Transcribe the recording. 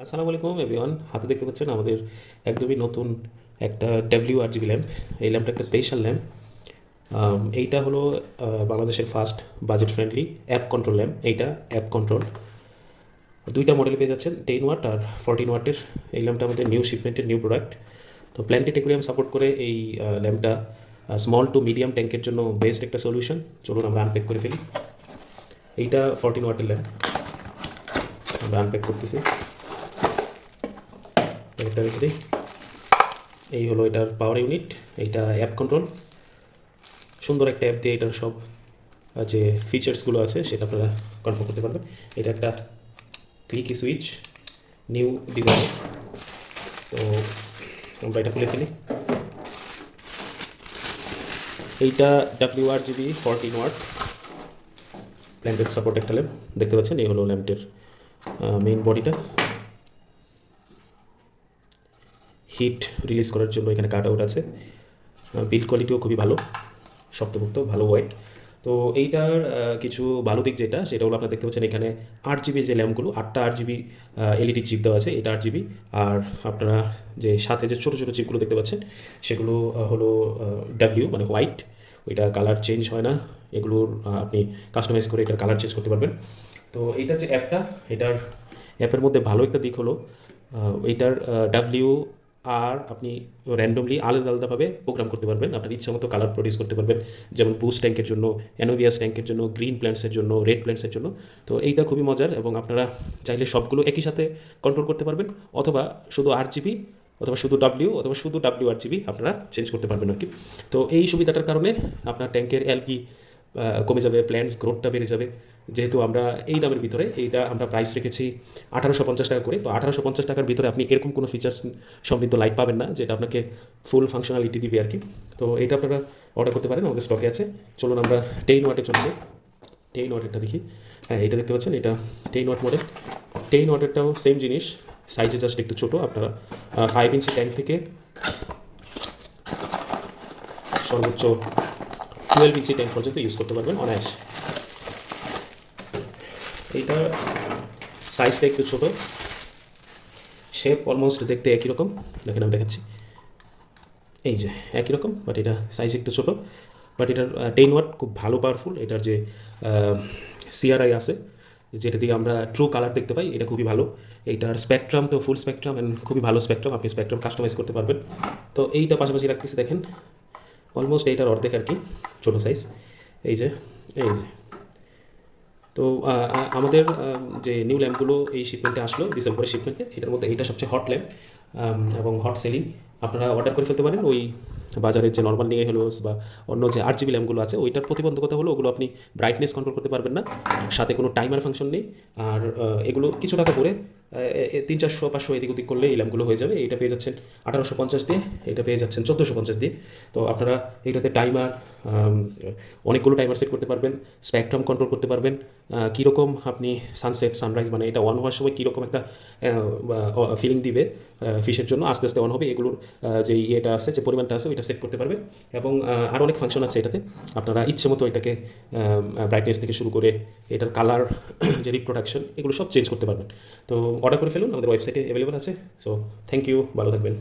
আসসালামু আলাইকুম এভরিওয়ান। হাতে দেখতে পাচ্ছেন আমাদের একদমই নতুন একটা WRGB ল্যাম্প। এই ল্যাম্পটা একটা স্পেশাল ল্যাম্প। এইটা হলো বাংলাদেশের first budget friendly app control lamp. এইটা অ্যাপ কন্ট্রোল। দুইটা মডেল পেয়ে যাচ্ছেন, 10 ওয়াট আর 14 ওয়াটের। এই ল্যাম্পটা আমাদের নিউ শিপমেন্টের নিউ প্রোডাক্ট। তো প্ল্যানেটেড অ্যাকুয়ারিয়াম সাপোর্ট করে এই ল্যাম্পটা স্মল টু মিডিয়াম ট্যাঙ্কের জন্য বেস্ট একটা সলিউশন। চলুন আমরা আনপ্যাক করে ফেলি। এইটা 14 ওয়াটের ল্যাম্প, আমরা আনপ্যাক করতেছি। একটা রেখে দিই। এই হলো এটার পাওয়ার ইউনিট। এইটা অ্যাপ কন্ট্রোল, সুন্দর একটা অ্যাপ দিয়ে এটার সব যে ফিচার্সগুলো আছে সেটা আপনারা কনফার্ম করতে পারবেন। এটা একটা ক্লিকি সুইচ, নিউ ডিজাইন। তো আমরা এটা খুলে ফেলি। এইটা WRGB 14 ওয়াট প্ল্যান্টেড সাপোর্ট একটা ল্যাম্প। দেখতে পাচ্ছেন এই হলো ল্যাম্পের মেইন বডিটা। হিট রিলিজ করার জন্য এখানে কাট আউট আছে। বিল্ড কোয়ালিটিও খুবই ভালো, শক্তপোক্ত, ভালো ওয়েট। তো এইটার কিছু ভালো দিক যেটা, সেটা হলো আপনারা দেখতে পাচ্ছেন এখানে 8GB যে ল্যাম্পগুলো, 8টা 8GB এলইডি চিপ দেওয়া আছে। এটা 8GB। আর আপনারা যে সাথে যে ছোটো ছোটো চিপগুলো দেখতে পাচ্ছেন সেগুলো হলো মানে হোয়াইট। ওইটা কালার চেঞ্জ হয় না। এগুলোর আপনি কাস্টমাইজ করে এটার কালার চেঞ্জ করতে পারবেন। তো এইটার যে অ্যাপটা, এটার অ্যাপের মধ্যে ভালো একটা দিক হলো এইটার আর আপনি র্যান্ডমলি আলাদা আলাদাভাবে প্রোগ্রাম করতে পারবেন। আপনার ইচ্ছা মতো কালার প্রডিউস করতে পারবেন, যেমন বুস্ট ট্যাঙ্কের জন্য, অ্যানোভিয়াস ট্যাঙ্কের জন্য, গ্রিন প্ল্যান্টসের জন্য, রেড প্ল্যান্টসের জন্য। তো এইটা খুবই মজার এবং আপনারা চাইলে সবগুলো একই সাথে কন্ট্রোল করতে পারবেন, অথবা শুধু 8GB, অথবা শুধু অথবা শুধু WRGB আপনারা চেঞ্জ করতে পারবেন আর কি। তো এই সুবিধাটার কারণে আপনার ট্যাঙ্কের অ্যালগি কমে যাবে, প্ল্যান্টস গ্রোথটা বেড়ে যাবে। যেহেতু আমরা এই দামের ভিতরে, এইটা আমরা প্রাইস রেখেছি 1850 টাকা করে। তো 1850 টাকার ভিতরে আপনি এরকম কোনো ফিচার্স সমৃদ্ধ লাইট পাবেন না যেটা আপনাকে ফুল ফাংশনালিটি দিবে আর কি। তো এইটা আপনারা অর্ডার করতে পারেন, আমাদের স্টকে আছে। চলুন আমরা 10 ওয়াটে চলে যাই। 10 ওয়াটেরটা দেখি। হ্যাঁ, এটা দেখতে পাচ্ছেন, এটা 10 ওয়াট মডেল। 10 ওয়াটেরটাও সেম জিনিস, সাইজে জাস্ট একটু ছোটো। আপনারা 5 ইঞ্চি ট্যাঙ্ক থেকে সর্বোচ্চ 12 ইঞ্চি ট্যাঙ্ক পর্যন্ত ইউজ করতে পারবেন অনায়াস। এইটা সাইজটা একটু ছোটো, শেপ অলমোস্ট দেখতে একই রকম। দেখেন আমি দেখাচ্ছি, এই যে একই রকম, বাট এটা সাইজ একটু ছোটো। বাট এটার 10 ওয়াট খুব ভালো পাওয়ারফুল। এটার যে CRI আছে, যেটা দিয়ে আমরা ট্রু কালার দেখতে পাই, এটা খুবই ভালো। এইটার স্পেকট্রাম তো ফুল স্পেকট্রাম অ্যান্ড খুবই ভালো স্পেকট্রাম। আপনি স্পেকট্রাম কাস্টমাইজ করতে পারবেন। তো এইটা পাশাপাশি রাখতেছি, দেখেন অলমোস্ট এইটার অর্ধেক আর কি, ছোটো সাইজ। এই যে তো আমাদের যে নিউ ল্যাম্পগুলো এই শিপমেন্টে আসলো, ডিসেম্বরের শিপমেন্টে, এটার মধ্যে এইটা সবচেয়ে হট ল্যাম্প এবং হট সেলিং। আপনারা অর্ডার করে ফেলতে পারেন। ওই বাজারের যে নর্মাল নিয়ে হলো বা অন্য যে 8GB ল্যাম্পগুলো আছে, ওইটার প্রতিবন্ধকতা হলো ওগুলো আপনি ব্রাইটনেস কন্ট্রোল করতে পারবেন না, সাথে কোনো টাইমার ফাংশন নেই। আর এগুলো কিছু টাকা করে 300-400 এদিক ওদিক করলে এই ল্যাম্পগুলো হয়ে যাবে। এইটা পেয়ে যাচ্ছেন 1850 দিয়ে, এটা পেয়ে যাচ্ছেন 1450 দিয়ে। তো আপনারা এইটাতে টাইমার, অনেকগুলো টাইমার সেট করতে পারবেন, স্পেকট্রাম কন্ট্রোল করতে পারবেন, কীরকম আপনি সানসেট সানরাইজ, মানে এটা অন হওয়ার সময় কীরকম একটা ফিলিং দিবে ফিশের জন্য, আস্তে আস্তে অন হবে, এগুলোর যে ইয়েটা আছে, যে পরিমাণটা আছে, ওইটা সেট করতে পারবেন। এবং আরও অনেক ফাংশন আছে এটাতে। আপনারা ইচ্ছে মতো এটাকে ব্রাইটনেস থেকে শুরু করে এটার কালার, যে রিপ্রোডাকশন, এগুলো সব চেঞ্জ করতে পারবেন। তো অর্ডার করে ফেলুন, আমাদের ওয়েবসাইটে অ্যাভেলেবল আছে। সো থ্যাংক ইউ, ভালো থাকবেন।